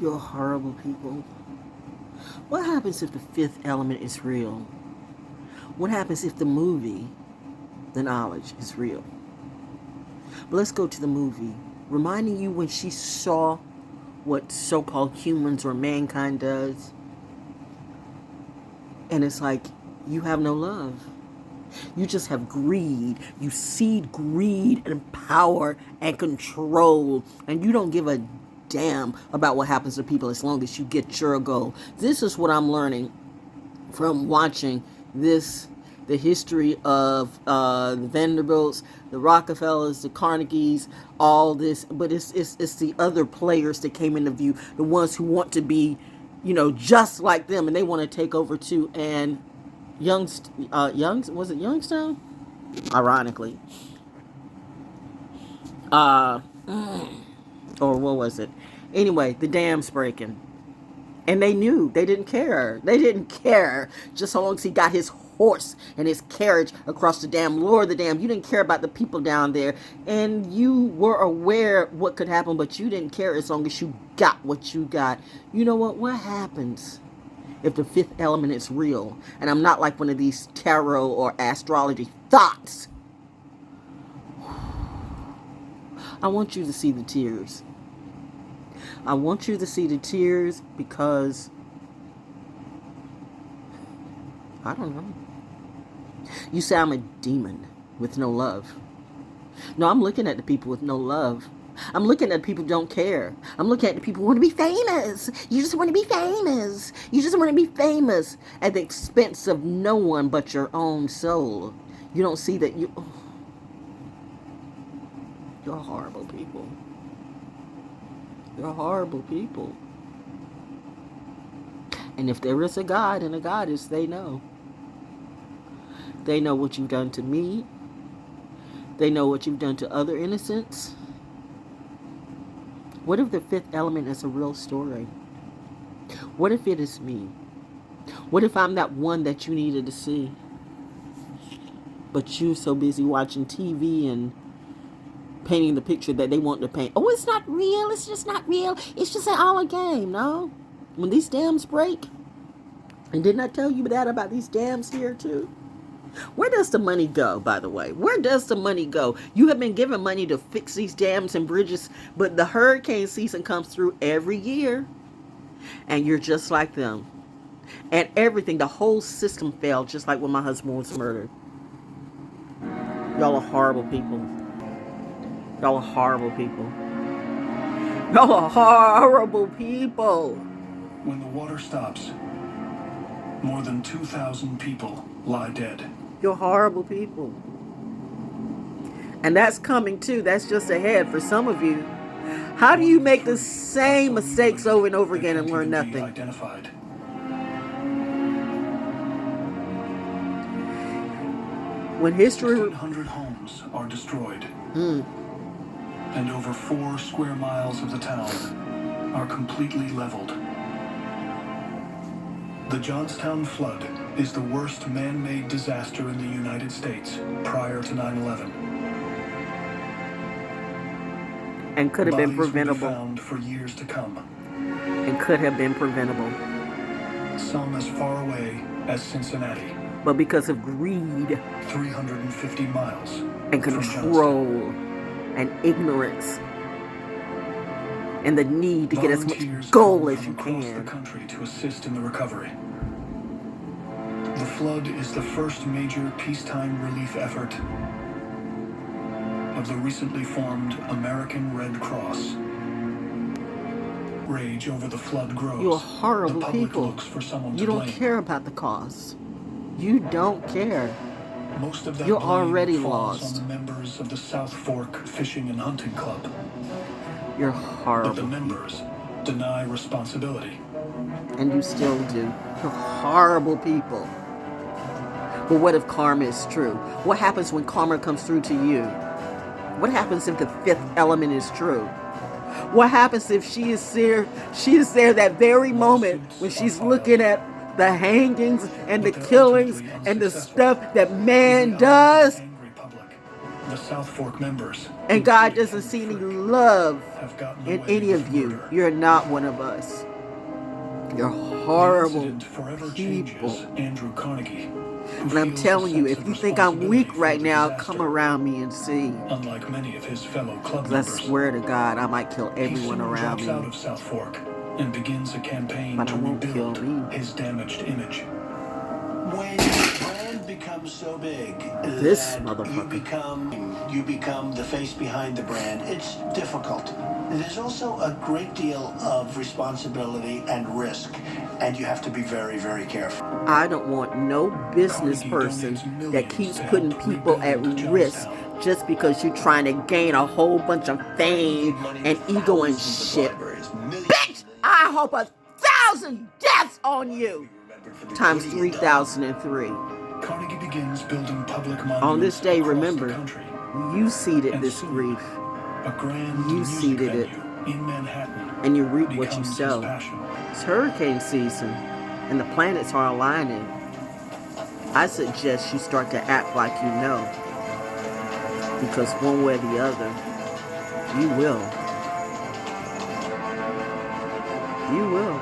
You're horrible people. What happens if the fifth element is real? What happens if the movie, the knowledge, is real? But let's go to the movie. Reminding you when she saw what so-called humans or mankind does. And it's like, you have no love. You just have greed. You seed greed and power and control. And you don't give a damn about what happens to people as long as you get your goal. This is what I'm learning from watching this, the history of the Vanderbilts, the Rockefellers, the Carnegies, all this. But it's the other players that came into view, the ones who want to be, you know, just like them, and they want to take over too. And was it Youngstown? Ironically. Or what was it? Anyway, the dam's breaking. And they knew. They didn't care. They didn't care. Just so long as he got his horse and his carriage across the dam, lower the dam. You didn't care about the people down there. And you were aware what could happen, but you didn't care as long as you got what you got. You know what? What happens if the fifth element is real? And I'm not like one of these tarot or astrology thoughts. I want you to see the tears. I want you to see the tears because, I don't know. You say I'm a demon with no love. No, I'm looking at the people with no love. I'm looking at people who don't care. I'm looking at the people who want to be famous. You just want to be famous. You just want to be famous at the expense of no one but your own soul. You don't see that you're horrible people. You're horrible people. And if there is a God and a goddess, they know. They know what you've done to me. They know what you've done to other innocents. What if the fifth element is a real story? What if it is me? What if I'm that one that you needed to see? But you're so busy watching TV and painting the picture that they want to paint. Oh, it's not real. It's just not real. It's just all a game. No. When these dams break, and didn't I tell you that about these dams here too? Where does the money go, by the way? Where does the money go? You have been given money to fix these dams and bridges, but the hurricane season comes through every year, and you're just like them. And everything, the whole system failed, just like when my husband was murdered. Y'all are horrible people. Y'all are horrible people. Y'all are horrible people. When the water stops, more than 2,000 people lie dead. You're horrible people. And that's coming too. That's just ahead for some of you. How do you make the same mistakes over and over again and learn nothing? Identified. When history... 1,500 homes are destroyed. And over 4 square miles of the town are completely leveled. The Johnstown flood is the worst man-made disaster in the United States prior to 9/11. And could have been preventable. Bodies will be found for years to come. And could have been preventable. Some as far away as Cincinnati. But because of greed, 350 miles and control, and ignorance, and the need to get as much gold as you can. Across the country to assist in the recovery. The flood is the first major peacetime relief effort of the recently formed American Red Cross. Rage over the flood grows. You're horrible the public people. Looks for someone you to don't blame. care about the cause. You don't care. Most of that You're blame already falls lost. on the members of the South Fork Fishing and Hunting Club. You're horrible. But the members deny responsibility. And you still do. You're horrible people. But what if karma is true? What happens when karma comes through to you? What happens if the fifth element is true? What happens if she is there that very moment when she's looking at the hangings and the killings and the stuff that man does? The South Fork members, And God including doesn't see any Henry Frick, love have gotten in away any with of you. murder. You're not one of us. You're The horrible incident forever people. changes Andrew Carnegie, who And I'm feels a telling you, sense if of you think I'm weak responsibility right for the now, disaster. come around me and see. Unlike many of his fellow club 'Cause I members, swear to God, I might kill he everyone soon around drops out me. of South Fork and begins a campaign But I to won't kill rebuild me. his damaged image. When the brand becomes so big This that motherfucker. you become the face behind the brand, it's difficult. There's also a great deal of responsibility and risk, and you have to be very, very careful. I don't want no business Carnegie person donates that millions keeps to putting help people at rebuild risk Jonestown. just because you're trying to gain a whole bunch of fame and ego and shit. Bitch! I hope 1,000 deaths on you! Times 3,003. Carnegie begins building public monuments On this day, across remember, the country. you seeded And this soon, grief. A grand You music seeded it. venue in Manhattan And you reap what you becomes his sow. passion. It's hurricane season, and the planets are aligning. I suggest you start to act like you know. Because one way or the other, you will. You will.